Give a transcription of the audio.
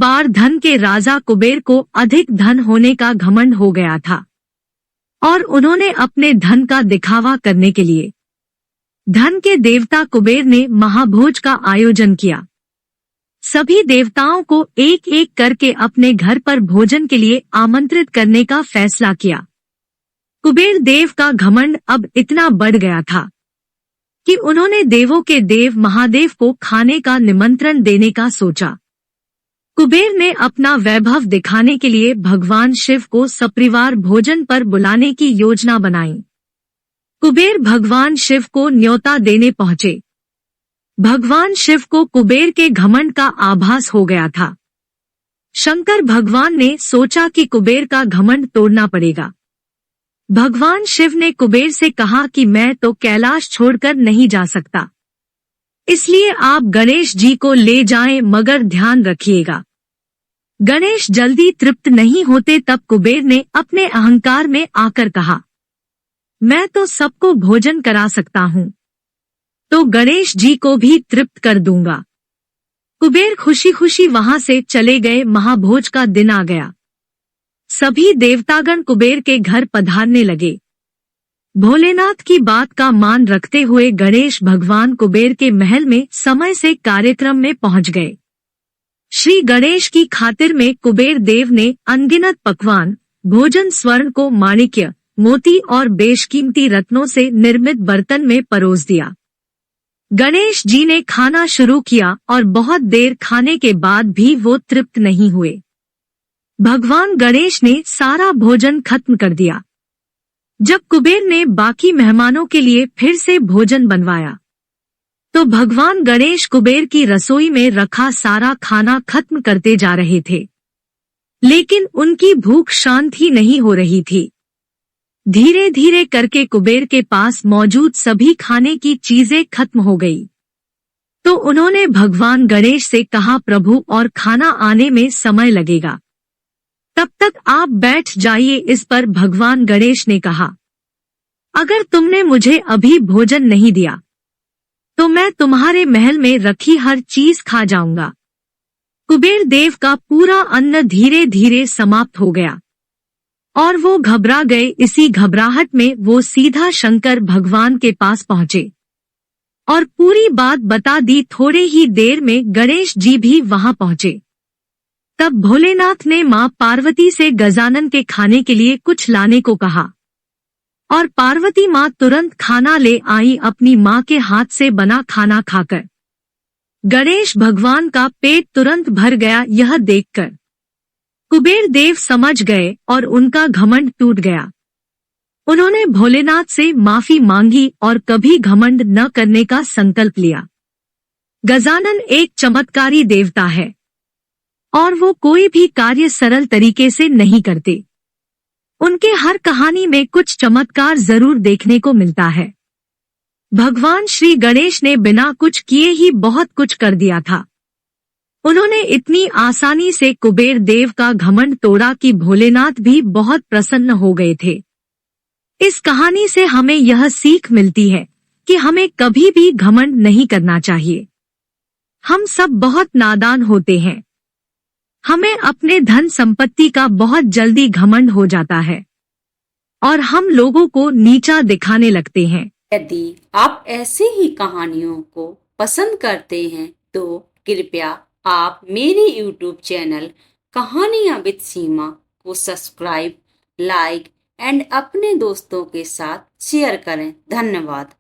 बार धन के राजा कुबेर को अधिक धन होने का घमंड हो गया था और उन्होंने अपने धन का दिखावा करने के लिए धन के देवता कुबेर ने महाभोज का आयोजन किया। सभी देवताओं को एक एक करके अपने घर पर भोजन के लिए आमंत्रित करने का फैसला किया। कुबेर देव का घमंड अब इतना बढ़ गया था कि उन्होंने देवों के देव महादेव को खाने का निमंत्रण देने का सोचा। कुबेर ने अपना वैभव दिखाने के लिए भगवान शिव को सपरिवार भोजन पर बुलाने की योजना बनाई। कुबेर भगवान शिव को न्योता देने पहुंचे। भगवान शिव को कुबेर के घमंड का आभास हो गया था। शंकर भगवान ने सोचा कि कुबेर का घमंड तोड़ना पड़ेगा। भगवान शिव ने कुबेर से कहा कि मैं तो कैलाश छोड़कर नहीं जा सकता, इसलिए आप गणेश जी को ले जाएं, मगर ध्यान रखिएगा। गणेश जल्दी तृप्त नहीं होते। तब कुबेर ने अपने अहंकार में आकर कहा, मैं तो सबको भोजन करा सकता हूँ, तो गणेश जी को भी तृप्त कर दूंगा। कुबेर खुशी खुशी वहां से चले गए। महाभोज का दिन आ गया। सभी देवतागण कुबेर के घर पधारने लगे। भोलेनाथ की बात का मान रखते हुए गणेश भगवान कुबेर के महल में समय से कार्यक्रम में पहुंच गए। श्री गणेश की खातिर में कुबेर देव ने अनगिनत पकवान, भोजन स्वर्ण को माणिक्य, मोती और बेशकीमती रत्नों से निर्मित बर्तन में परोस दिया। गणेश जी ने खाना शुरू किया और बहुत देर खाने के बाद भी वो तृप्त नहीं हुए। भगवान गणेश ने सारा भोजन खत्म कर दिया। जब कुबेर ने बाकी मेहमानों के लिए फिर से भोजन बनवाया तो भगवान गणेश कुबेर की रसोई में रखा सारा खाना खत्म करते जा रहे थे, लेकिन उनकी भूख शांत ही नहीं हो रही थी। धीरे धीरे करके कुबेर के पास मौजूद सभी खाने की चीजें खत्म हो गई। तो उन्होंने भगवान गणेश से कहा, प्रभु और खाना आने में समय लगेगा, तब तक आप बैठ जाइए। इस पर भगवान गणेश ने कहा, अगर तुमने मुझे अभी भोजन नहीं दिया तो मैं तुम्हारे महल में रखी हर चीज खा जाऊंगा। कुबेर देव का पूरा अन्न धीरे धीरे समाप्त हो गया और वो घबरा गए। इसी घबराहट में वो सीधा शंकर भगवान के पास पहुंचे और पूरी बात बता दी। थोड़े ही देर में गणेश जी भी वहां पहुंचे। तब भोलेनाथ ने मां पार्वती से गजानन के खाने के लिए कुछ लाने को कहा और पार्वती मां तुरंत खाना ले आई, अपनी मां के हाथ से बना खाना खाकर गणेश भगवान का पेट तुरंत भर गया। यह देखकर कुबेर देव समझ गए और उनका घमंड टूट गया। उन्होंने भोलेनाथ से माफी मांगी और कभी घमंड न करने का संकल्प लिया। गजानन एक चमत्कारी देवता है और वो कोई भी कार्य सरल तरीके से नहीं करते। उनके हर कहानी में कुछ चमत्कार जरूर देखने को मिलता है। भगवान श्री गणेश ने बिना कुछ किए ही बहुत कुछ कर दिया था। उन्होंने इतनी आसानी से कुबेर देव का घमंड तोड़ा कि भोलेनाथ भी बहुत प्रसन्न हो गए थे। इस कहानी से हमें यह सीख मिलती है कि हमें कभी भी घमंड नहीं करना चाहिए। हम सब बहुत नादान होते हैं। हमें अपने धन संपत्ति का बहुत जल्दी घमंड हो जाता है और हम लोगों को नीचा दिखाने लगते हैं। यदि आप ऐसी ही कहानियों को पसंद करते हैं तो कृपया आप मेरे YouTube चैनल कहानियां विद सीमा को सब्सक्राइब, लाइक एंड अपने दोस्तों के साथ शेयर करें। धन्यवाद।